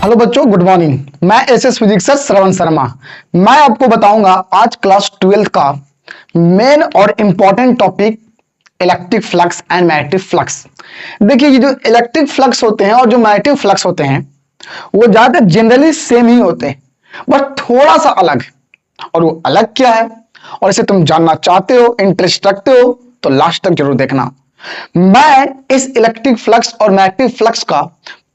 Hello बच्चों, good morning. मैं SS physics sir श्रवण शर्मा। मैं आपको बताऊंगा आज क्लास 12 का मेन और important topic electric flux and magnetic flux. देखिए, ये जो इलेक्ट्रिक फ्लक्स होते हैं और जो मैग्नेटिक फ्लक्स होते हैं वो ज्यादातर जनरली सेम ही होते हैं, बट थोड़ा सा अलग। और वो अलग क्या है और इसे तुम जानना चाहते हो, इंटरेस्ट रखते हो, तो लास्ट तक जरूर देखना। मैं इस इलेक्ट्रिक फ्लक्स और मैग्नेटिक फ्लक्स का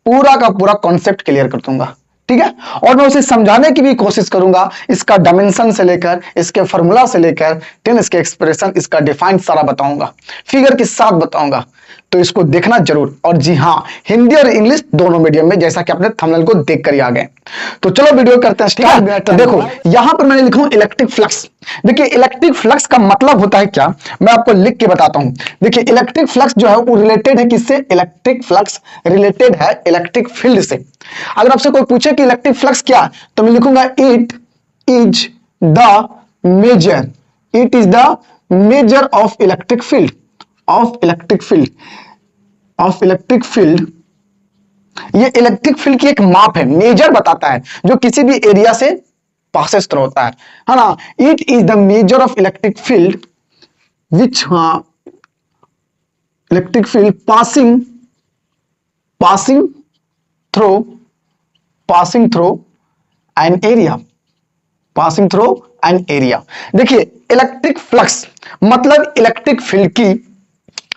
पूरा कॉन्सेप्ट क्लियर कर दूंगा, ठीक है। और मैं उसे समझाने की भी कोशिश करूंगा, इसका डायमेंशन से लेकर इसके फॉर्मूला से लेकर इसके एक्सप्रेशन, इसका डिफाइन सारा बताऊंगा, फिगर के साथ बताऊंगा। तो इसको देखना जरूर। और जी हाँ, हिंदी और इंग्लिश दोनों मीडियम में, जैसा कि अपने थंबनेल को देख कर ही आ गए। तो चलो वीडियो करते हैं स्टार्ट। तो देखो, यहां पर मैंने लिखा हूं इलेक्ट्रिक फ्लक्स। देखिए, इलेक्ट्रिक फ्लक्स का मतलब होता है क्या, मैं आपको लिख के बताता हूं। देखिए, इलेक्ट्रिक फ्लक्स जो है वो रिलेटेड है किससे? इलेक्ट्रिक फ्लक्स रिलेटेड है इलेक्ट्रिक फील्ड से। अगर आपसे कोई पूछे कि इलेक्ट्रिक फ्लक्स क्या, तो मैं लिखूंगा it is the measure, it is the measure of electric field, of electric field, of electric field. ये इलेक्ट्रिक फील्ड की एक माप है, मेजर बताता है, जो किसी भी एरिया से पासेस थ्रू होता है ना। It is the measure of electric field which, electric field passing passing through passing through an area, passing through an area. देखिए, इलेक्ट्रिक फ्लक्स मतलब इलेक्ट्रिक फील्ड की,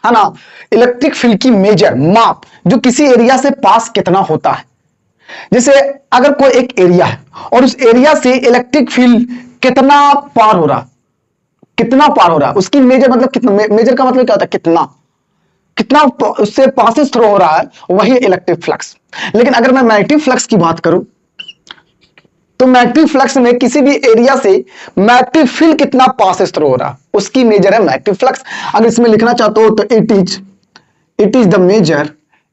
है ना, इलेक्ट्रिक फील्ड की मेजर, माप, जो किसी एरिया से पास कितना होता है। जैसे अगर कोई एक एरिया है और उस एरिया से इलेक्ट्रिक फील्ड कितना पार हो रहा, कितना पार हो रहा है, उसकी मेजर मतलब कितना, मेजर का मतलब क्या होता है? कितना कितना उससे पासेस थ्रू हो रहा है, वही इलेक्ट्रिक फ्लक्स। लेकिन अगर मैं मैग्नेटिक फ्लक्स की बात करूं, तो मैग्नेटिक फ्लक्स में किसी भी एरिया से मैग्नेटिक फील्ड कितना पासेस थ्रू हो रहा, उसकी मेजर है मैग्नेटिक फ्लक्स। अगर इसमें लिखना चाहते हो तो it is the measure,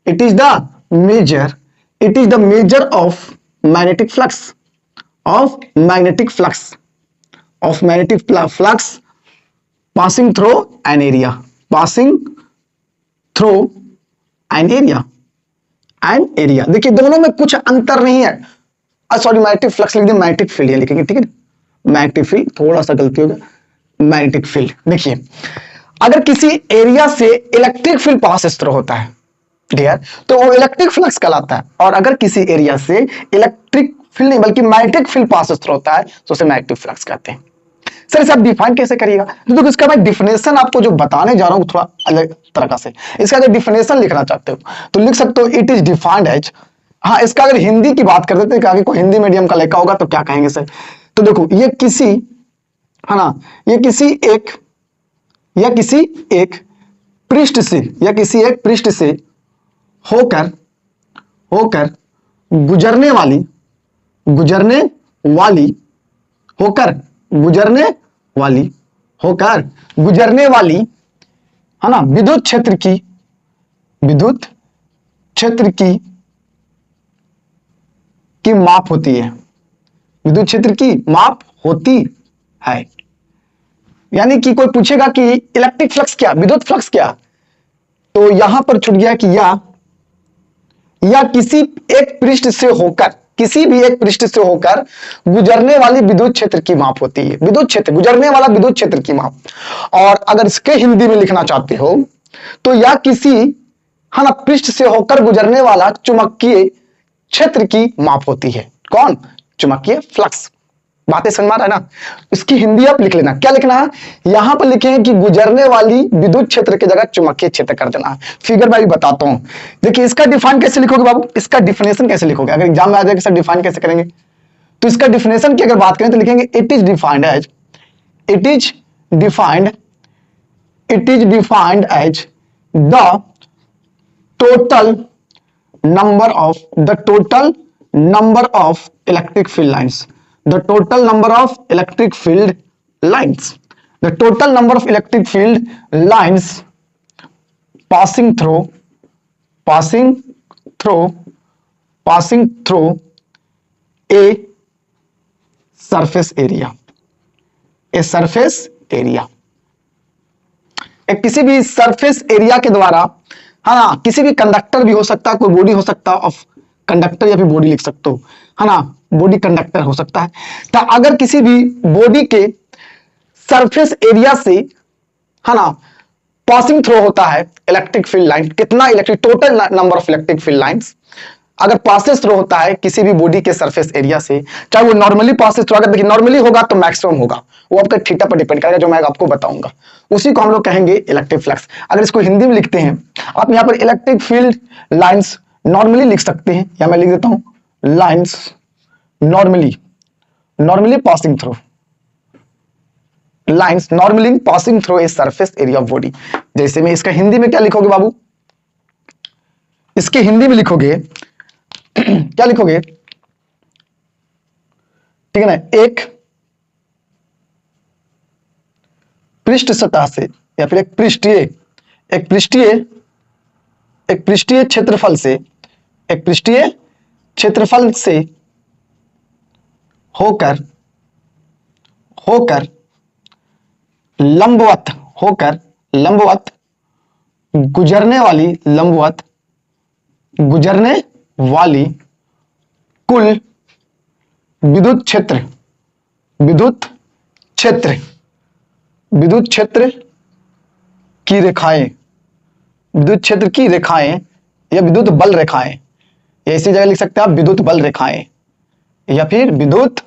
it is the measure, it is the measure of magnetic flux, of magnetic flux, of magnetic flux passing through an area, passing through an area, an area. देखिए, दोनों में कुछ अंतर नहीं है। Sorry, magnetic flux लिख दिया, magnetic field लिखेंगे, ठीक है। मैग्नेटिक फील्ड, थोड़ा सा गलती हो गया, मैग्नेटिक फील्ड। देखिए, अगर किसी एरिया से इलेक्ट्रिक फील्ड पास थ्रू होता है, क्लियर, तो वो इलेक्ट्रिक फ्लक्स कहलाता है। और अगर किसी एरिया से इलेक्ट्रिक फील्ड नहीं बल्कि मैग्नेटिक फील्ड पास थ्रू होता है, तो उसे मैग्नेटिक फ्लक्स कहते हैं। सर इसे आप डिफाइन कैसे करिएगा? तो इसका मैं डिफिनेशन आपको जो बताने जा रहा हूं थोड़ा अलग तरह से। इसका अगर डिफिनेशन लिखना चाहते हो तो लिख सकते हो, इट इज डिफाइंड एज, हाँ, इसका अगर हिंदी की बात कर देते हैं, आगे कोई हिंदी मीडियम का लड़का होगा तो क्या कहेंगे सर? तो देखो, ये किसी, है ना, ये किसी एक पृष्ठ से, या किसी एक पृष्ठ से होकर होकर गुजरने वाली होकर गुजरने वाली, है ना, विद्युत क्षेत्र की माप होती है, विद्युत क्षेत्र की माप होती है। यानी कि कोई पूछेगा कि इलेक्ट्रिक फ्लक्स क्या, विद्युत फ्लक्स क्या, तो यहां पर छूट गया कि या किसी एक पृष्ठ से होकर, किसी भी एक पृष्ठ से होकर गुजरने वाली विद्युत क्षेत्र की माप होती है, विद्युत क्षेत्र, गुजरने वाला विद्युत क्षेत्र की माप। और अगर इसके हिंदी में लिखना चाहते हो तो या किसी, है ना, पृष्ठ से होकर गुजरने वाला चुंबकीय क्षेत्र की माप होती है। कौन? चुंबकीय फ्लक्स। बातें समझ में आ रहा है ना? इसकी हिंदी आप लिख लेना। क्या लिखना है? यहां पर लिखेंगे कि गुजरने वाली विद्युत क्षेत्र की जगह चुंबकीय क्षेत्र कर देना है। फिगर मैं भी बताता हूं। देखिए, इसका डिफाइन कैसे लिखोगे बाबू, इसका डिफिनेशन कैसे लिखोगे? अगर एग्जाम में आ जाएगा सर डिफाइन कैसे करेंगे, तो इसका डिफिनेशन की अगर बात करें तो लिखेंगे it is defined as, it is defined as the total number of electric field lines, the total number of electric field lines, the total number of electric field lines passing through a surface area, a surface area। एक किसी भी surface area के द्वारा, है ना, किसी भी conductor भी हो सकता है, कोई बॉडी हो सकता है ऑफ कंडक्टर या फिर बॉडी लिख सकते हो, है ना, बॉडी कंडक्टर हो सकता है। तो अगर किसी भी बॉडी के सरफेस एरिया से, है ना, पासिंग थ्रू होता है इलेक्ट्रिक फील्ड लाइन, कितना electric, total number of electric field lines अगर पासेस थ्रू होता है किसी भी बॉडी के सरफेस एरिया से, चाहे वो नॉर्मली पासेस थ्रू, अगर देखिए नॉर्मली होगा तो मैक्सिमम होगा, वो आपका थीटा पर डिपेंड करेगा, जो मैं आपको बताऊंगा, उसी को हम लोग कहेंगे इलेक्ट्रिक फ्लक्स। अगर इसको हिंदी में लिखते हैं आप यहाँ पर इलेक्ट्रिक फील्ड लाइंस नॉर्मली लिख सकते हैं, या मैं लिख देता हूं lines normally passing through, lines normally passing through a surface area of body. जैसे में इसका हिंदी में क्या लिखोगे बाबू, इसके हिंदी में लिखोगे क्या लिखोगे, ठीक है ना, एक पृष्ठ सतह से या फिर एक पृष्ठीय क्षेत्रफल से, एक पृष्ठीय क्षेत्रफल से होकर लंबवत गुजरने वाली कुल विद्युत क्षेत्र की रेखाएं या विद्युत बल रेखाएं, ऐसी जगह लिख सकते हैं आप विद्युत बल रेखाएं या फिर विद्युत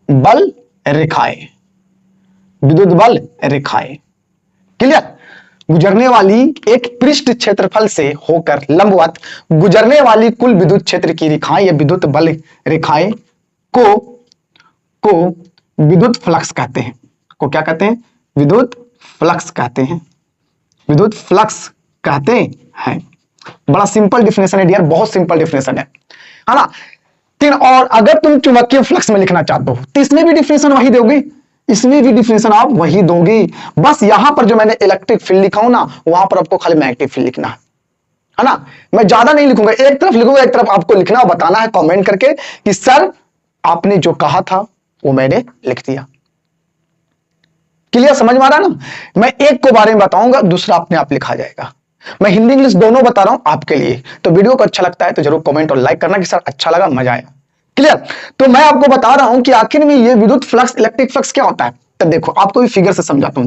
बल रेखाएं, क्लियर। गुजरने वाली एक पृष्ठ क्षेत्रफल से होकर लंबवत गुजरने वाली कुल विद्युत क्षेत्र की रेखाएं या विद्युत बल रेखाएं को विद्युत फ्लक्स कहते हैं। को क्या कहते हैं? विद्युत फ्लक्स कहते हैं। बड़ा सिंपल डिफिनेशन है डियर, बहुत सिंपल डिफिनेशन है ना। और अगर तुम चुंबकीय फ्लक्स में लिखना चाहते हो तो इसमें भी डिफिनेशन वही दोगे, इसमें भी डिफिनेशन आप वही दोगे, बस यहां पर जो मैंने इलेक्ट्रिक फील्ड लिखा हूं ना, वहां पर आपको खाली मैग्नेटिक फील्ड लिखना है ना। मैं ज्यादा नहीं लिखूंगा, एक तरफ लिखूंगा, एक तरफ आपको लिखना और बताना है कमेंट करके कि सर आपने जो कहा था वो मैंने लिख दिया। क्लियर, समझ में आ रहा ना। मैं एक को बारे में बताऊंगा, दूसरा अपने आप लिखा जाएगा। मैं हिंदी इंग्लिश दोनों बता रहा हूं आपके लिए, तो वीडियो को अच्छा लगता है तो जरूर कमेंट और लाइक करना कि सर अच्छा लगा, मजा आया। क्लियर, तो मैं आपको बता रहा हूं कि आखिर में ये विद्युत फ्लक्स इलेक्ट्रिक फ्लक्स क्या होता है। तो देखो आपको भी फिगर से समझाता हूं।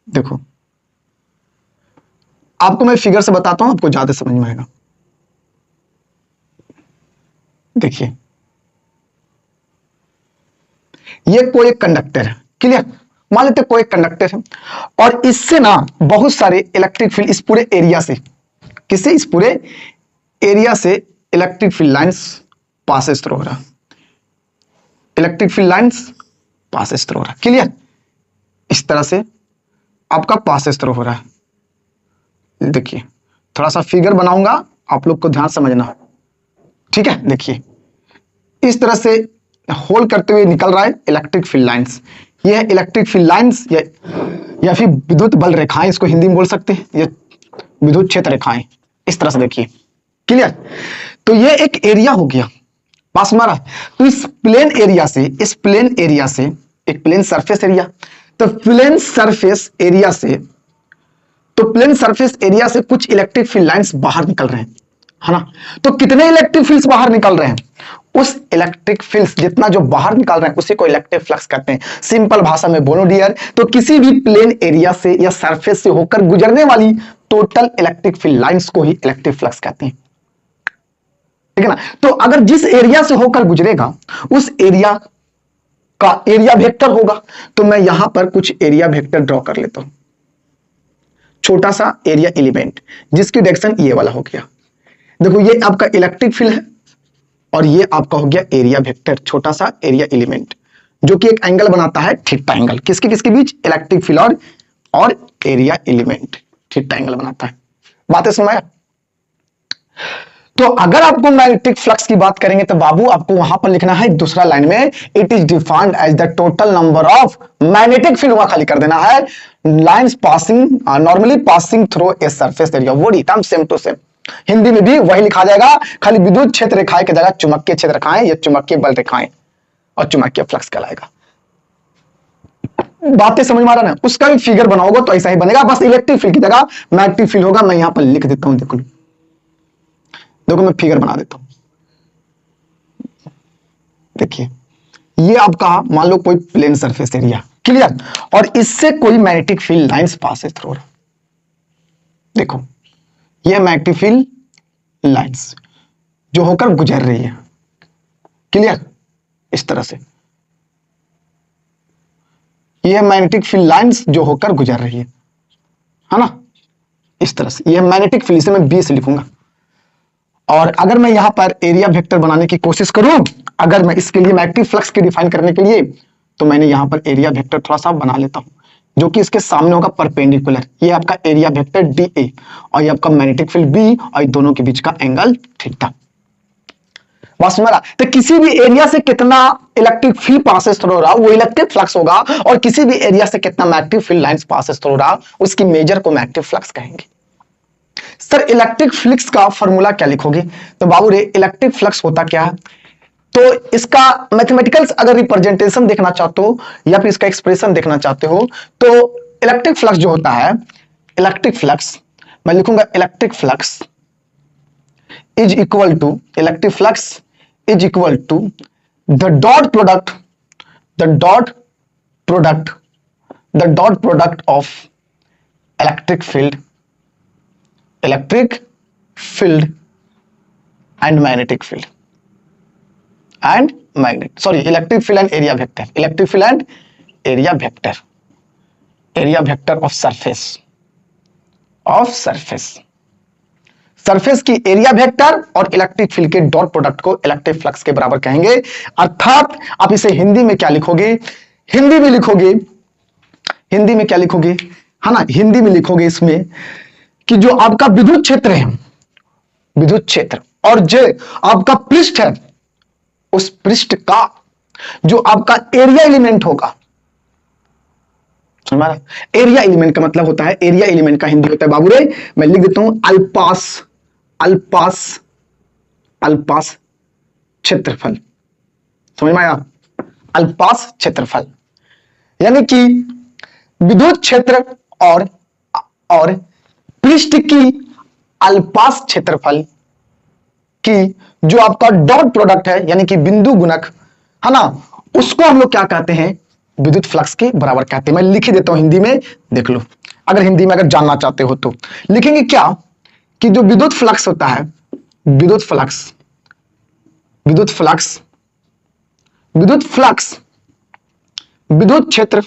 देखो आपको मैं फिगर से बताता हूं, आपको ज्यादा समझ में आएगा। देखिए ये कोई एक कंडक्टर है, क्लियर, मान लेते कोई एक कंडक्टर है और इससे ना बहुत सारे इलेक्ट्रिक फील्ड इस पूरे एरिया से, किससे, इस पूरे एरिया से electric field lines passes through हो रहा, electric field lines passes through हो रहा, क्लियर। इस तरह से आपका पासेस थ्रू हो रहा है। देखिए थोड़ा सा फिगर बनाऊंगा, आप लोग को ध्यान समझना, ठीक है। देखिए इस तरह से होल्ड करते हुए निकल रहा है इलेक्ट्रिक फील्ड लाइंस। ये है इलेक्ट्रिक फील्ड लाइंस या फिर विद्युत बल रेखाएं, इसको हिंदी में बोल सकते हैं, या विद्युत क्षेत्र रेखाएं। इस तरह से देखिए, क्लियर। तो ये एक एरिया हो गया, पास मारा। तो इस प्लेन एरिया से एक प्लेन सरफेस एरिया, तो प्लेन सरफेस एरिया से कुछ इलेक्ट्रिक फील्ड लाइंस बाहर निकल रहे हैं, है ना। तो कितने इलेक्ट्रिक फील्ड्स बाहर निकल रहे हैं, उस इलेक्ट्रिक फील्ड्स जितना जो बाहर निकल रहे हैं उसी को इलेक्ट्रिक फ्लक्स कहते हैं। सिंपल भाषा में बोलो डियर, तो किसी भी प्लेन एरिया से या सरफेस से होकर गुजरने वाली टोटल इलेक्ट्रिक फील्ड लाइंस को ही इलेक्ट्रिक फ्लक्स कहते हैं, ठीक है ना। तो अगर जिस एरिया से होकर गुजरेगा उस एरिया का एरिया वेक्टर होगा, तो मैं यहां पर कुछ एरिया वेक्टर ड्रॉ कर लेता हूं, छोटा सा एरिया एलिमेंट जिसकी डायरेक्शन ये वाला हो गया। देखो ये आपका इलेक्ट्रिक फील्ड है और ये आपका हो गया एरिया वेक्टर, छोटा सा एरिया एलिमेंट जो कि एक एंगल बनाता है थीटा एंगल, किसके बीच, इलेक्ट्रिक फील्ड और एरिया एलिमेंट थीटा एंगल बनाता है। बातें समझ। तो अगर आपको मैग्नेटिक फ्लक्स की बात करेंगे तो बाबू आपको वहां पर लिखना है दूसरा लाइन में, it is defined as the total number of magnetic field, वहां खाली कर देना है lines passing normally passing through a surface area body, term same to same. Hindi में भी वही लिखा जाएगा, खाली विद्युत क्षेत्र रेखाएं की जगह चुंबकीय क्षेत्र रेखाएं या चुंबकीय बल रेखाएं और चुंबकीय फ्लक्स कहलाएगा। बातें समझ में आ रहा है ना। उसका भी फिगर बनाओगे तो ऐसा ही बनेगा, बस इलेक्ट्रिक फील्ड की जगह मैग्नेटिक फील्ड होगा। मैं यहां पर लिख देता हूं, देखो देखो मैं फिगर बना देता हूं। देखिए ये आपका मान लो कोई प्लेन सरफेस एरिया, क्लियर, और इससे कोई magnetic field lines pass through रहा। देखो ये मैग्नेटिक फील्ड लाइंस जो होकर गुजर रही है, क्लियर, इस तरह से ये मैग्नेटिक फील्ड लाइंस जो होकर गुजर रही है ना, इस तरह से। ये मैग्नेटिक फील्ड से मैं बी से लिखूंगा। और अगर मैं यहां पर एरिया वेक्टर बनाने की कोशिश करूं, अगर मैं इसके लिए मैग्नेटिक फ्लक्स की डिफाइन करने के लिए, तो मैंने यहां पर एरिया वेक्टर थोड़ा सा बना लेता हूं, जो कि इसके सामने होगा परपेंडिकुलर। ये आपका एरिया वेक्टर डी ए और ये आपका मैग्नेटिक फील्ड बी, और दोनों के बीच का एंगल थीटा। बात समझ रहा? तो किसी भी एरिया से कितना इलेक्ट्रिक फील्ड पासेस थ्रू रहा वो इलेक्ट्रिक फ्लक्स होगा, और किसी भी एरिया से कितना magnetic field lines passes through रहा उसकी मेजर को मैग्नेटिक फ्लक्स कहेंगे। सर इलेक्ट्रिक फ्लक्स का फॉर्मूला क्या लिखोगे? तो बाबू रे इलेक्ट्रिक फ्लक्स होता क्या है, तो इसका मैथमेटिकल अगर रिप्रेजेंटेशन देखना चाहते हो या फिर इसका एक्सप्रेशन देखना चाहते हो, तो इलेक्ट्रिक फ्लक्स जो होता है, इलेक्ट्रिक फ्लक्स मैं लिखूंगा electric flux is equal to, electric flux is equal to the dot product, the dot product, the dot product of electric field, electric field and magnetic field and magnet, sorry electric field and area vector, electric field and area vector, area vector of surface, of surface, surface की area vector और electric field के dot product को electric flux के बराबर कहेंगे। अर्थात आप इसे हिंदी में क्या लिखोगे, हिंदी में लिखोगे, हिंदी में क्या लिखोगे, है ना, हिंदी में लिखोगे इसमें कि जो आपका विद्युत क्षेत्र है, विद्युत क्षेत्र, और जो आपका पृष्ठ है, उस पृष्ठ का जो आपका एरिया एलिमेंट होगा, समझ, एरिया एलिमेंट का मतलब होता है, एरिया एलिमेंट का हिंदी होता है बाबू रे, मैं लिख देता हूं अल्पास, अल्पास, अल्पास क्षेत्रफल, समझ में आया, अल्पास क्षेत्रफल, यानी कि विद्युत क्षेत्र और पृष्ठ की अल्पास क्षेत्रफल की जो आपका डॉट प्रोडक्ट है, यानी कि बिंदु गुणक है ना, उसको हम लोग क्या कहते हैं, विद्युत फ्लक्स के बराबर कहते हैं। मैं लिख ही देता हूं हिंदी में, देख लो, अगर हिंदी में अगर जानना चाहते हो तो लिखेंगे क्या कि जो विद्युत फ्लक्स होता है, विद्युत फ्लक्स, विद्युत फ्लक्स, विद्युत फ्लक्स विद्युत क्षेत्र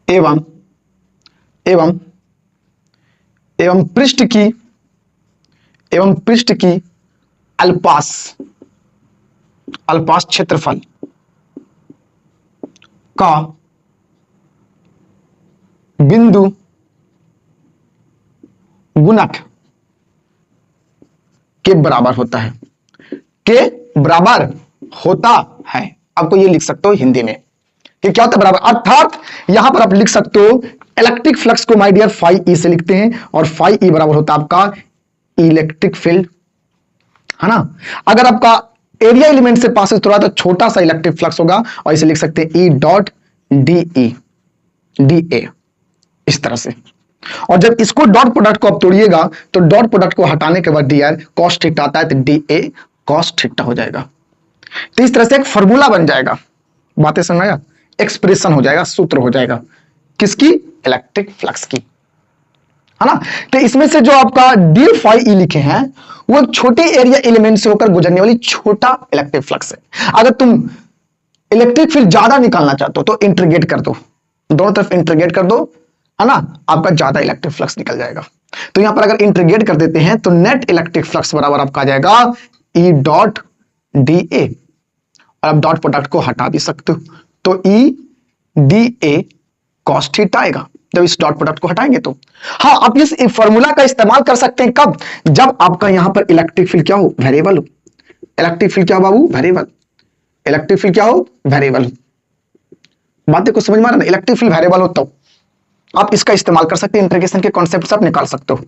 एवं एवं एवं पृष्ठ की, एवं पृष्ठ की अल्पास, अल्पास क्षेत्रफल का बिंदु गुणक के बराबर होता है, के बराबर होता है। आपको ये लिख सकते हो हिंदी में कि क्या होता है, बराबर। अर्थात यहां पर आप लिख सकते हो इलेक्ट्रिक फ्लक्स को माय डियर फाई ई से लिखते हैं, और फाई ई बराबर होता है आपका इलेक्ट्रिक फील्ड, है ना। अगर आपका एरिया एलिमेंट से पास हो रहा है तो छोटा सा इलेक्ट्रिक फ्लक्स होगा, और इसे लिख सकते हैं E dot D E, D A, इस तरह से। और जब इसको डॉट प्रोडक्ट को आप तोड़िएगा तो डॉट प्रोडक्ट को हटाने के बाद डी आर कॉस थीटा आता है, तो डी ए कॉस थीटा हो जाएगा। तो इस तरह से एक फॉर्मूला बन जाएगा, बातें समझ आया, एक्सप्रेशन हो जाएगा, सूत्र हो जाएगा, किसकी, इलेक्ट्रिक फ्लक्स की, है ना। तो इसमें से जो आपका डी फाई ई लिखे हैं वो एक छोटे एरिया एलिमेंट से होकर गुजरने वाली छोटा इलेक्ट्रिक फ्लक्स है। अगर तुम इलेक्ट्रिक फील्ड ज्यादा निकालना चाहते हो तो इंटीग्रेट कर दो, दोनों तरफ इंटीग्रेट कर दो, है ना, आपका ज्यादा इलेक्ट्रिक फ्लक्स निकल जाएगा। तो यहां पर अगर इंटीग्रेट कर देते हैं तो नेट इलेक्ट्रिक फ्लक्स बराबर आपका आ जाएगा ई डॉट डी ए, और आप डॉट प्रोडक्ट को हटा भी सकते हो, तो E D A cos theta आएगा जब इस डॉट प्रोडक्ट को हटाएंगे तो। हाँ, आप इस फॉर्मूला का इस्तेमाल कर सकते हैं कब, जब आपका यहां पर इलेक्ट्रिक फील्ड क्या हो, वेरिएबल हो। इलेक्ट्रिक फील्ड क्या हो बाबू, वेरिएबल, इलेक्ट्रिक फील्ड क्या हो, वेरिएबल। बातें को समझ में आ रहा है, इलेक्ट्रिक फील्ड वेरिएबल हो तो आप इसका इस्तेमाल कर सकते हैं, इंटीग्रेशन के कॉन्सेप्ट से आप निकाल सकते हो।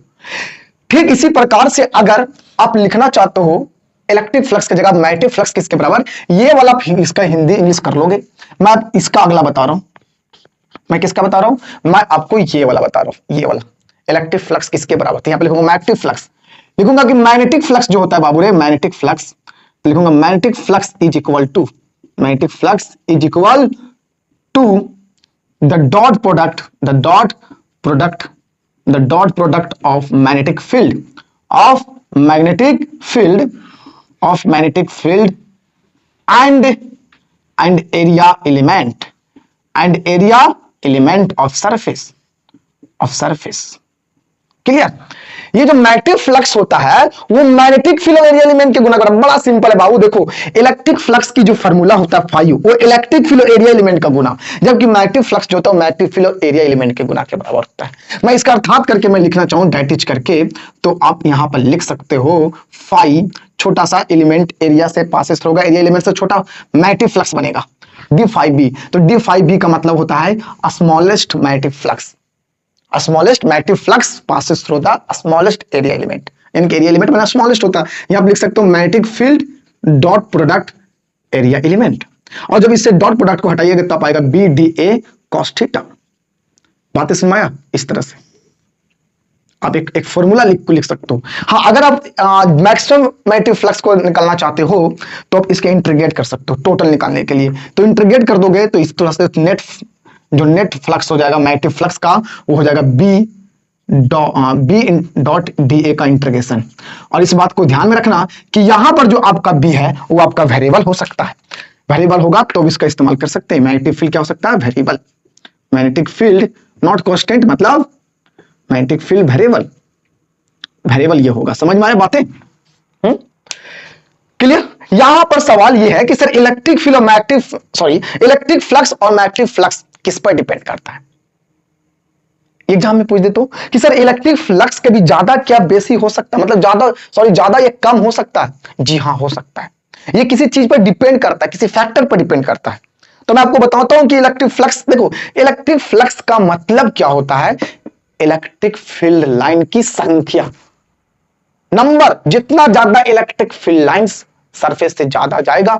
ठीक इसी प्रकार से अगर आप लिखना चाहते हो इलेक्ट्रिक फ्लक्स की जगह मैग्नेटिक फ्लक्स किसके बराबर, ये वाला इसका हिंदी इंग्लिश कर लोगे। मैं इसका अगला बता रहा हूं, मैं किसका बता रहा हूं, मैं आपको ये वाला बता रहा हूं, ये वाला इलेक्ट्रिक फ्लक्स किसके बराबर, यहां पे लिखूंगा मैग्नेटिक फ्लक्स, लिखूंगा कि मैग्नेटिक फ्लक्स जो होता है बाबू रे, मैग्नेटिक फ्लक्स, लिखूंगा magnetic flux is equal to, magnetic flux is equal to the dot product, the dot product, the dot product of magnetic field, of magnetic field, of magnetic field and area element, and area element of surface, of surface, clear. ये जो magnetic flux होता है वो magnetic field और area element के गुना करेगा। बड़ा simple है बाबू, देखो इलेक्ट्रिक फ्लक्स की जो फार्मूला होता है फाइव, वो इलेक्ट्रिक फील्ड और एरिया एलिमेंट का गुना, जबकि मैग्नेटिक फ्लक्स जो होता है मैग्नेटिक फील्ड और एरिया एलिमेंट के गुना के बराबर होता है। मैं इसका अर्थात करके मैं लिखना चाहूं डेट इज करके, तो आप यहां पर लिख सकते हो फाइव, छोटा सा एलिमेंट एरिया से पासेस होगा, एरिया एलिमेंट से छोटा मैग्नेटिक फ्लक्स बनेगा d5b, तो d5b का मतलब होता है smallest magnetic flux, smallest magnetic flux passes through the smallest area element, यानी एरिया एलिमेंट मतलब स्मॉलेस्ट होता है। यहां आप लिख सकते हो magnetic field dot product area element, और जब इससे डॉट प्रोडक्ट को हटाइएगा तब आएगा B D A cos theta. बातें समझ आया? इस तरह से आप एक फॉर्मूला लिख सकते हो। हाँ, अगर आप मैक्सिमम मैग्नेटिक फ्लक्स को निकालना चाहते हो तो आप इसके इंटीग्रेट कर सकते हो टोटल निकालने के लिए, तो इंटीग्रेट कर दोगे तो इस तरह से नेट जो नेट फ्लक्स हो जाएगा मैग्नेटिक फ्लक्स का, वो हो जाएगा बी डॉट डी ए का इंटीग्रेशन। और इस बात को ध्यान में रखना कि यहां पर जो आपका बी है वो आपका वेरिएबल हो सकता है, वेरिएबल होगा तो इसका इस्तेमाल कर सकते हैं। मैग्नेटिक फील्ड क्या हो सकता है? Variable, magnetic field not constant, मतलब मैग्नेटिक फील्ड वेरिएबल, वेरिएबल ये होगा। समझ में आया बातें? क्लियर? यहां पर सवाल ये है कि सर इलेक्ट्रिक फील्ड और मैग्नेटिक इलेक्ट्रिक फ्लक्स और मैग्नेटिक फ्लक्स किस पर डिपेंड करता है? एग्जाम में पूछ देता हूं कि सर इलेक्ट्रिक फ्लक्स कभी ज्यादा क्या बेसी हो सकता है, मतलब ज्यादा या कम हो सकता है? जी हाँ, हो सकता है। ये किसी चीज पर डिपेंड करता है, किसी फैक्टर पर डिपेंड करता है। तो मैं आपको बताता हूं कि इलेक्ट्रिक फ्लक्स, देखो इलेक्ट्रिक फ्लक्स का मतलब क्या होता है? इलेक्ट्रिक फील्ड लाइन की संख्या, नंबर, जितना ज्यादा इलेक्ट्रिक फील्ड लाइंस सरफेस से ज्यादा जाएगा,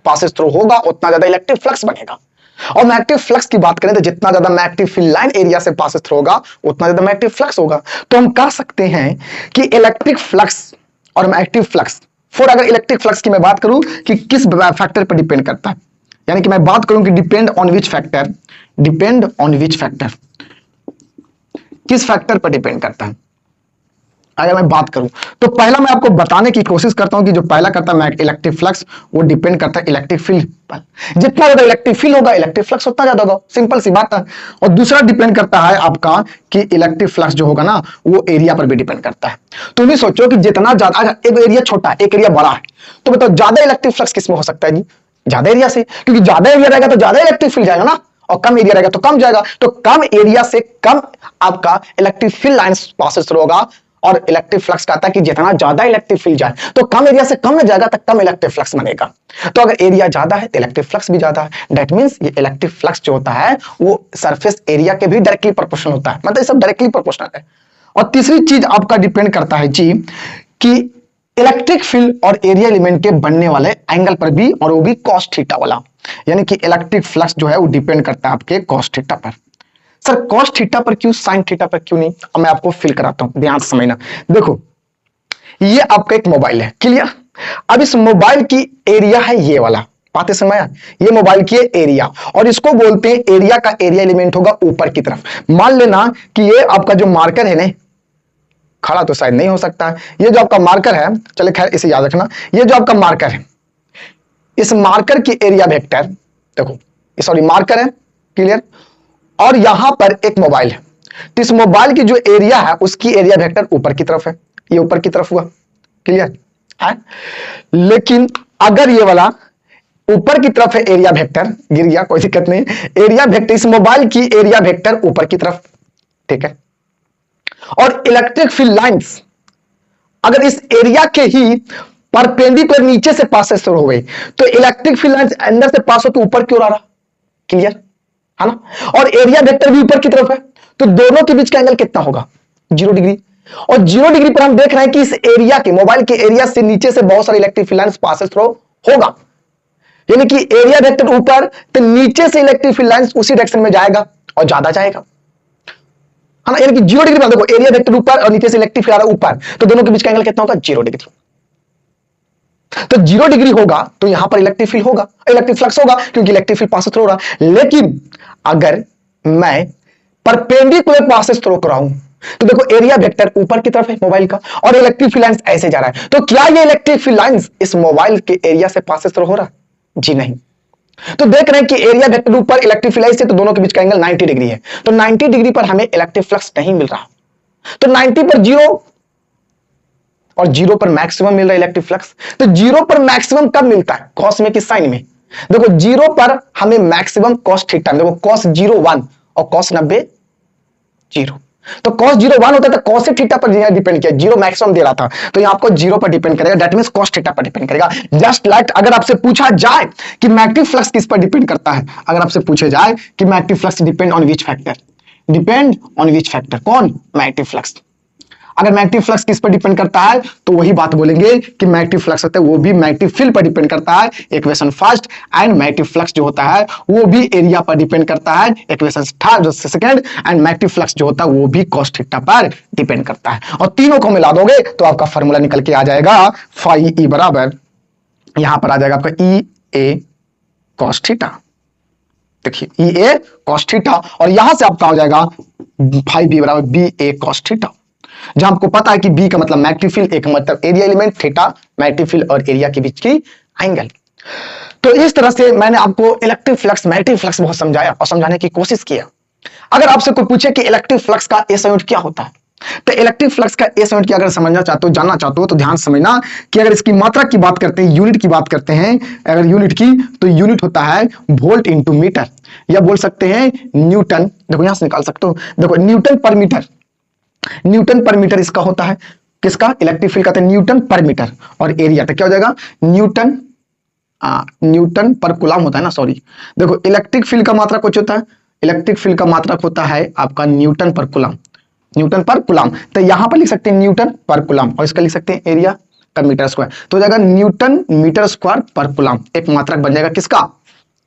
पासेस थ्रू होगा, उतना ज्यादा इलेक्ट्रिक फ्लक्स बनेगा। और मैग्नेटिक फ्लक्स की बात करें तो जितना ज्यादा मैग्नेटिक फील्ड लाइन एरिया से पासेस थ्रू होगा उतना ज्यादा मैग्नेटिक फ्लक्स होगा। तो हम कह सकते हैं कि इलेक्ट्रिक फ्लक्स और मैग्नेटिक फ्लक्स, फॉर अगर इलेक्ट्रिक फ्लक्स की मैं बात करूं कि किस फैक्टर पर डिपेंड करता है, यानी कि मैं बात करूं कि depend on which factor, depend on which factor, किस फैक्टर पर डिपेंड करता है। अगर मैं बात करूं तो पहला मैं आपको बताने की कोशिश करता हूं कि जो पहला करता है इलेक्ट्रिक फ्लक्स, वो डिपेंड करता है इलेक्ट्रिक फील्ड पर। जितना ज्यादा इलेक्ट्रिक फील्ड होगा इलेक्ट्रिक फ्लक्स उतना ज्यादा होगा, सिंपल सी बात है। और दूसरा डिपेंड करता है आपका कि इलेक्ट्रिक फ्लक्स जो होगा ना वो एरिया पर भी डिपेंड करता है। तुम ही सोचो कि जितना ज्यादा, एक एरिया छोटा एक एरिया बड़ा है, तो बताओ ज्यादा इलेक्ट्रिक फ्लक्स किसमें हो सकता है जी? ज्यादा एरिया से, क्योंकि ज्यादा एरिया रहेगा तो ज्यादा इलेक्ट्रिक फील्ड जाएगा ना, और कम एरिया रहेगा तो कम जाएगा। तो कम एरिया से कम आपका इलेक्ट्रिक फील्ड लाइंस पासेस होगा, और इलेक्ट्रिक फ्लक्स कहता है कि जितना ज्यादा इलेक्ट्रिक फील्ड जाए तो कम एरिया से कम में जाएगा तो कम इलेक्ट्रिक फ्लक्स बनेगा। तो अगर एरिया ज्यादा है तो इलेक्ट्रिक फ्लक्स भी ज्यादा है। दैट मींस ये इलेक्ट्रिक फ्लक्स जो होता है वो सरफेस एरिया के भी डायरेक्टली प्रोपोर्शनल होता है, मतलब ये सब डायरेक्टली प्रोपोर्शनल है। और तीसरी चीज आपका डिपेंड करता है जी कि इलेक्ट्रिक फील्ड और एरिया एलिमेंट के बनने वाले एंगल पर भी, और वो भी कॉस थीटा वाला, यानी कि इलेक्ट्रिक फ्लक्स जो है वो डिपेंड करता है आपके कॉस थीटा पर। सर कॉस थीटा पर क्यों, साइन थीटा पर क्यों नहीं? अब मैं आपको फिल कराता हूं, ध्यान से समझना। देखो ये आपका एक मोबाइल है, क्लियर? अब इस मोबाइल की एरिया है ये वाला, बातें समझ आया? ये मोबाइल की एरिया, और इसको बोलते हैं एरिया का एरिया एलिमेंट होगा ऊपर की तरफ। मान लेना कि ये आपका जो मार्कर है ना, खड़ा तो शायद नहीं हो सकता है, ये जो आपका मार्कर है, चले खैर इसे याद रखना, ये जो आपका मार्कर है, इस मार्कर की एरिया वेक्टर, देखो सॉरी मार्कर है, क्लियर? और यहां पर एक मोबाइल है, तो इस मोबाइल की जो एरिया है उसकी एरिया वेक्टर ऊपर की तरफ है, ये ऊपर की तरफ हुआ, क्लियर है? लेकिन अगर ये वाला ऊपर की तरफ है, एरिया वेक्टर गिर गया कोई दिक्कत नहीं, एरिया वेक्टर, इस मोबाइल की एरिया वेक्टर ऊपर की तरफ, ठीक है? और इलेक्ट्रिक फील्ड लाइंस अगर इस एरिया के ही परपेंडिकुलर नीचे से पास हो गई तो इलेक्ट्रिक फील्ड लाइंस अंदर से पास होकर ऊपर की ओर आ रहा, क्लियर है ना? और एरिया वेक्टर भी ऊपर की तरफ है, तो दोनों के बीच का एंगल कितना होगा? 0 डिग्री। और 0 डिग्री पर हम देख रहे हैं कि इस एरिया के, मोबाइल के एरिया से नीचे से बहुत सारे electric field lines passes through होगा, यानी कि एरिया वेक्टर ऊपर तो नीचे से इलेक्ट्रिक फील्ड लाइंस उसी डायरेक्शन में जाएगा और ज्यादा जाएगा, है ना, यानी कि 0 डिग्री में देखो एरिया वेक्टर ऊपर और नीचे से इलेक्ट्रिक फील्ड आ रहा है ऊपर, तो दोनों के बीच का एंगल कितना होगा 0 डिग्री। तो 0 डिग्री होगा तो यहां पर इलेक्ट्रिक फील्ड होगा, इलेक्ट्रिक फ्लक्स होगा क्योंकि इलेक्ट्रिक फील्ड पास थ्रू हो रहा है। लेकिन अगर मैं परपेंडिकुलर पासेस थ्रो कर रहा हूं तो देखो एरिया वेक्टर ऊपर की तरफ है मोबाइल का और इलेक्ट्रिक फील्ड लाइंस ऐसे जा रहा है, तो क्या ये इलेक्ट्रिक फील्ड लाइंस इस मोबाइल के एरिया से पासेस थ्रो हो रहा है? जी नहीं। तो देख रहे हैं कि एरिया वेक्टर ऊपर इलेक्ट्रिक फील्ड लाइंस से, तो दोनों के बीच का एंगल 90 डिग्री है, तो 90 डिग्री पर हमें इलेक्ट्रिक फ्लक्स नहीं मिल रहा, तो 90 पर 0 और 0 पर मैक्सिमम मिल रहा है इलेक्ट्रिक फ्लक्स। तो 0 पर मैक्सिमम कब मिलता है? कॉस में कि साइन में? देखो 0 पर हमें मैक्सिमम कॉस थीटा, देखो कॉस 0 1 और कॉस 90 0, तो cos 0 1 होता है तो cos थीटा पर डिपेंड किया, 0 मैक्सिमम दे रहा था तो ये आपको 0 पर डिपेंड करेगा, दैट मींस cos थीटा पर डिपेंड करेगा। जस्ट लाइक अगर आपसे पूछा जाए कि मैग्नेटिक फ्लक्स किस पर डिपेंड करता है, अगर आपसे पूछे जाए कि magnetic flux depend on which factor, depend on which factor, कौन? Magnetic flux. अगर मैग्नेटिक फ्लक्स किस पर डिपेंड करता है तो वही बात बोलेंगे कि मैग्नेटिक फ्लक्स होता है वो भी मैग्नेटिक फील्ड पर डिपेंड करता है, equation first. And magnetic flux जो होता है वो भी एरिया पर डिपेंड करता है, equation third second. And magnetic flux जो होता है वो भी cos थीटा पर डिपेंड करता है, और तीनों को मिला दोगे तो आपका फॉर्मूला निकल के आ जाएगा फाई ई बराबर, यहां पर आ जाएगा आपका ई ए cos थीटा। देखिए ई ए cos थीटा, और यहां से आपका हो जाएगा फाई बी बराबर बी ए cos थीटा, जहां आपको पता है कि बी का मतलब मैग्नेटिक फील्ड, एक मतलब area element, theta magnetic field और एरिया के बीच की एंगल। तो इस तरह से मैंने आपको इलेक्ट्रिक फ्लक्स, मैग्नेटिक फ्लक्स बहुत समझाया और समझाने की कोशिश किया। अगर आपसे कोई पूछे कि इलेक्ट्रिक फ्लक्स का एसआई यूनिट क्या होता है, तो इलेक्ट्रिक फ्लक्स का एसआई यूनिट की अगर समझना चाहते हो, जानना चाहते हो, तो ध्यान समझना कि अगर इसकी मात्रा की बात करते हैं, यूनिट की बात करते हैं, अगर यूनिट की, तो यूनिट होता है वोल्ट इंटू मीटर, या बोल सकते हैं न्यूटन। देखो यहां से निकाल सकते हो, देखो न्यूटन पर मीटर, न्यूटन पर मीटर इसका होता है, किसका? इलेक्ट्रिक फील्ड का न्यूटन पर मीटर, और एरिया तो क्या हो जाएगा न्यूटन, न्यूटन पर कुलाम होता है ना, सॉरी। देखो इलेक्ट्रिक फील्ड का मात्रक कुछ होता है, इलेक्ट्रिक फील्ड का मात्रक होता है आपका न्यूटन पर कुलाम, न्यूटन पर कुलाम। तो यहां पर लिख सकते हैं न्यूटन पर कुलाम, और इसका लिख सकते हैं एरिया का मीटर स्क्वायर, तो हो जाएगा न्यूटन मीटर स्क्वायर पर कुलाम, एक मात्रक बन जाएगा किसका?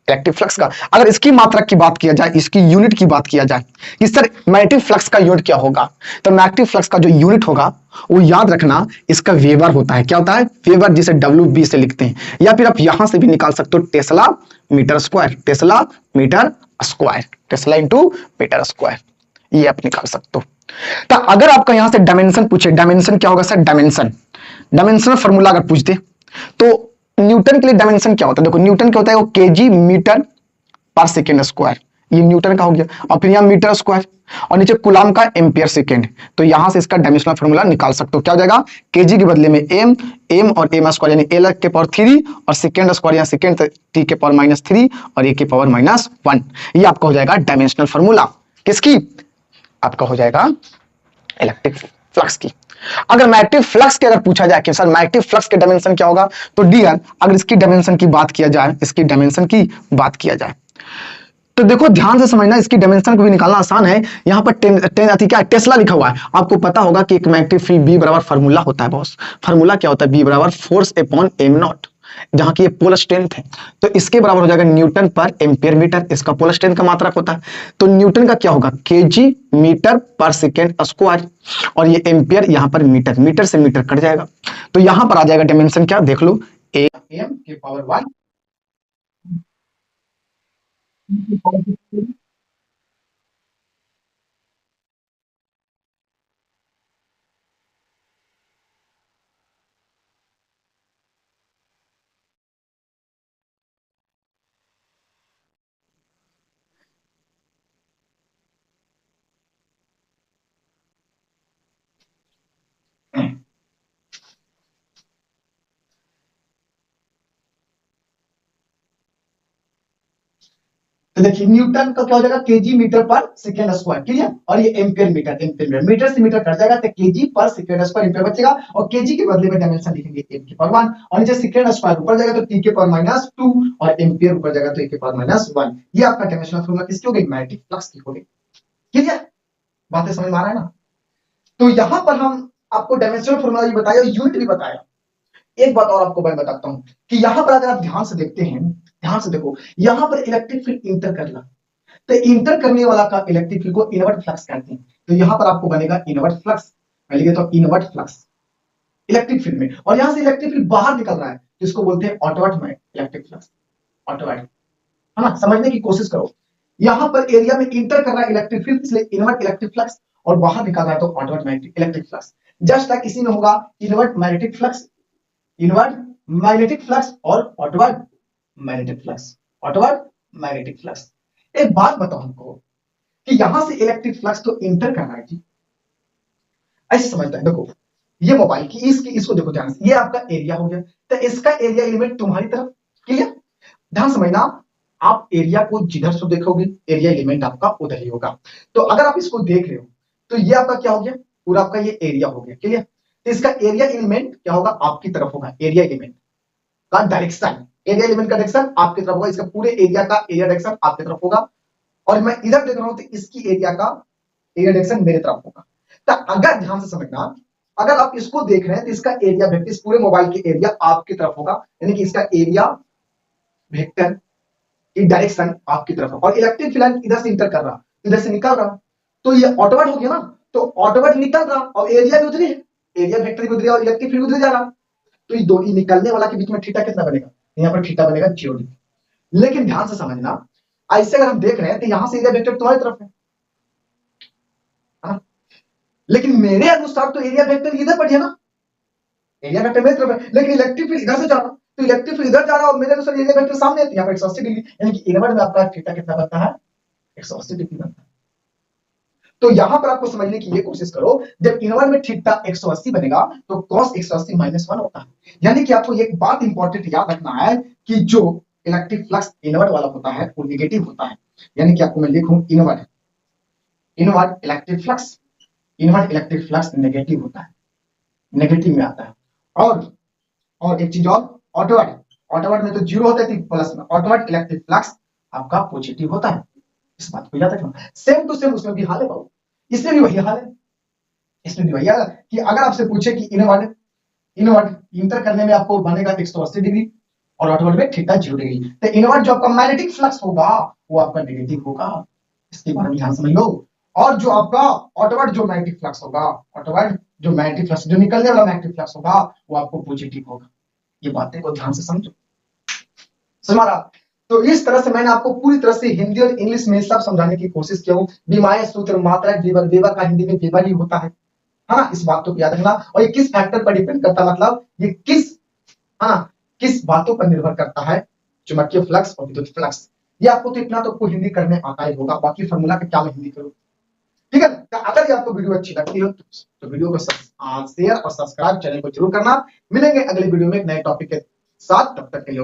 इलेक्ट्रिक फ्लक्स का। अगर इसकी मात्रक की बात किया जाए, इसकी यूनिट की बात किया जाए कि सर मैग्नेटिक फ्लक्स का यूनिट क्या होगा, तो मैग्नेटिक फ्लक्स का जो यूनिट होगा वो याद रखना, इसका वेबर होता है। क्या होता है? वेबर, जिसे WB से लिखते हैं, या फिर आप यहां से भी निकाल सकते हो tesla metre square, tesla metre square, tesla into metre square, ये आप निकाल सकते हो। तो अगर आपका यहां से डायमेंशन पूछे, डायमेंशन क्या होगा सर? डायमेंशन, डायमेंशन फॉर्मूला अगर पूछ दे तो न्यूटन के लिए डायमेंशन क्या होता है? देखो न्यूटन क्या होता है, वो KG metre per second square, ये न्यूटन का हो गया, और फिर यहाँ मीटर स्क्वायर, और नीचे कुलाम का एम्पियर सेकेंड, तो यहां से इसका डायमेंशनल फॉर्मूला निकाल सकते हो। क्या हो जाएगा? केजी के बदले में एम, एम और एम स्क्वायर यानी एल के पावर 3, और सेकेंड स्क्वायर या सेकेंड टी के पावर -3 और ए के पावर -1, ये आपका हो जाएगा डायमेंशनल फॉर्मूला किसकी? आपका हो जाएगा इलेक्ट्रिक फ्लक्स की। अगर मैग्नेटिक फ्लक्स के अगर पूछा जाए कि सर मैग्नेटिक फ्लक्स के डायमेंशन क्या होगा, तो डियर अगर इसकी डायमेंशन की बात किया जाए, इसकी डायमेंशन की बात किया जाए, तो देखो ध्यान से समझना, इसकी डायमेंशन को भी निकालना आसान है। यहाँ पर क्या टेस्ला लिखा हुआ है, आपको पता होगा कि एक मैग्नेटिक फील्ड बी बराबर फार्मूला होता है बॉस, फार्मूला क्या होता है? बी बराबर फोर्स अपॉन एम नॉट, जहां की ये पोल स्ट्रेंथ है, तो इसके बराबर हो जाएगा न्यूटन पर एम्पियर मीटर, इसका पोल स्ट्रेंथ का मात्रक होता है। तो न्यूटन का क्या होगा? KG metre per second square, और ये एम्पियर यहां पर मीटर, मीटर से मीटर कट जाएगा, तो यहां पर आ जाएगा डायमेंशन क्या? देख लो, एम के पावर 1 तो देखिए न्यूटन का क्या हो जाएगा? KG metre per second square, clear, और ये ampere metre, ampere metre, metre से मीटर कट जाएगा तो केजी पर सेकेंड स्क्वायर एम्पियर बचेगा, और केजी के बदले में डायमेंशन लिखेंगे एम के पावर 1, और नीचे सेकेंड स्क्वायर ऊपर जाएगा तो टी के पावर -2, और एम्पियर ऊपर जाएगा तो ए के पावर -1। ये आपका डायमेंशनल फॉर्मूला किसकी हो गई? मैग्नेटिक फ्लक्स की हो गई, क्लियर, बातें समझ में आ रहा है ना? तो यहां पर हम आपको डायमेंशनल फॉर्मूला भी बताया, यूनिट भी बताया। एक बात और आपको मैं बताता हूं कि यहां पर अगर आप ध्यान से देखते हैं, ध्यान से देखो, यहां पर इलेक्ट्रिक फील्ड इंटर कर रहा, तो इंटर करने वाला का इलेक्ट्रिक फील्ड को इनवर्ट फ्लक्स कहते हैं। तो यहां पर आपको बनेगा इनवर्ट फ्लक्स। मैं लिखे तो इनवर्ट फ्लक्स इलेक्ट्रिक फील्ड में, और यहां से इलेक्ट्रिक फील्ड बाहर निकल रहा है तो इसको बोलते हैं आउटवर्ड इलेक्ट्रिक फ्लक्स। आउटवर्ड, है ना, समझने की कोशिश करो। यहां पर एरिया में इंटर कर रहा है इलेक्ट्रिक फील्ड, इसलिए इनवर्ट इलेक्ट्रिक फ्लक्स, और बाहर निकल रहा है तो outward electric flux. Just like इसी में होगा inward magnetic flux, inward magnetic flux और outward magnetic flux, outward magnetic flux. एक बात बताओ हमको कि यहां से इलेक्ट्रिक फ्लक्स तो इंटर कर रहा है जी, ऐसे समझता है। देखो ये मोबाइल की इसको देखो ध्यान से, ये आपका एरिया हो गया, तो इसका एरिया एलिमेंट तुम्हारी तरफ, क्लियर, ध्यान समझना। आप एरिया को जिधर से देखोगे एरिया एलिमेंट आपका उधर ही होगा। तो अगर आप इसको देख रहे हो तो ये आपका क्या हो गया, पूरा आपका ये एरिया हो गया, क्लियर। तो इसका एरिया एलिमेंट क्या होगा, आपकी तरफ होगा। एरिया एलिमेंट का डायरेक्शन, एरिया एलिमेंट का डायरेक्शन आपकी तरफ होगा, इसका पूरे एरिया का एरिया डायरेक्शन आपकी तरफ होगा। और मैं इधर देख रहा हूं तो इसकी एरिया का एरिया डायरेक्शन मेरे तरफ होगा। तो अगर ध्यान से समझना, अगर आप इसको देख रहे हैं तो इसका एरिया वेक्टर, इस पूरे मोबाइल की एरिया आपकी तरफ होगा, यानी कि इसका एरिया वेक्टर की डायरेक्शन आपकी तरफ है। और इलेक्ट्रिक फील्ड इधर से इंटर कर रहा, इधर से निकल रहा, तो ये ऑटोवर्ड हो गया ना, तो ऑटोवर्ड निकल रहा और एरिया भी उधर है, एरिया वेक्टर भी उधर और इलेक्ट्रिक फील्ड उधर जा रहा। तो ये दो निकलने वाला के बीच में थीटा कितना बनेगा, यहाँ पर थीटा बनेगा 0 डिग्री। लेकिन ध्यान से समझना, ऐसे अगर हम देख रहे हैं तो यहां से एरिया वेक्टर तुम्हारी तरफ है, लेकिन मेरे अनुसार तो एरिया वेक्टर इधर बढ़िया ना, एरिया वेक्टर मेरी तरफ है, लेकिन इलेक्ट्रिक फील्ड इधर से जा रहा, तो इलेक्ट्रिक फील्ड इधर जा रहा और मेरे अनुसार एरिया वेक्टर सामने है, यहाँ पर 180 डिग्री, यानी कि इनवर्ट में आपका थीटा कितना बनता है, 180 डिग्री बनता है। तो यहां पर आपको समझने की ये कोशिश करो, जब इनवर्ट में थीटा 180 बनेगा तो cos 180 -1 होता है। यानी कि आपको एक बात इंपॉर्टेंट याद रखना है कि जो इलेक्ट्रिक फ्लक्स इनवर्ट वाला होता है वो नेगेटिव होता है। यानी कि आपको मैं लिखूं invert, invert electric flux, invert electric flux negative होता है, नेगेटिव में आता है। और एक चीज और, ऑटोवर्ड, ऑटोवर्ड में तो 0 होता है, प्लस में ऑटोवर्ड इलेक्ट्रिक फ्लक्स आपका पॉजिटिव होता है। इस बात को याद रखना। सेम टू सेम उसमें भी हाल है बाबू, इसमें भी वही हाल है, इसमें भी वही हाल है कि अगर आपसे पूछे कि इनवर्ट, इनवर्ट इंटर करने में आपको बनेगा 180 डिग्री और आउटवर्ड में थीटा 0 डिग्री, तो इनवर्ट जो आपका मैग्नेटिक फ्लक्स होगा वो आपका नेगेटिव होगा, इसके बारे में ध्यान समझ लो। और जो आपका आउटवर्ड जो मैग्नेटिक फ्लक्स होगा, आउटवर्ड जो मैग्नेटिक फ्लक्स, जो निकलने वाला मैग्नेटिक फ्लक्स होगा वो आपको पॉजिटिव होगा। ये बातें को ध्यान से समझो, समझ रहा। तो इस तरह से मैंने आपको पूरी तरह से हिंदी और इंग्लिश में सब समझाने की कोशिश की हूं। विमाएं, सूत्र, मात्रा, वेबर, वेबर का हिंदी में वेबर ही होता है ना, इस बात को याद रखना। और ये किस फैक्टर पर डिपेंड करता है, मतलब ये किस, हाँ, किस बातों पर निर्भर करता है, चुंबकीय फ्लक्स और विद्युत फ्लक्स। ये आपको तो इतना तो आपको हिंदी करने आता ही होगा, बाकी फॉर्मूला का क्या मैं हिंदी करूं, ठीक है। तो अगर ये आपको वीडियो अच्छी लगती हो तो वीडियो को शेयर और सब्सक्राइब चैनल को जरूर करना। मिलेंगे अगले वीडियो में एक नए टॉपिक के साथ, तब तक के लिए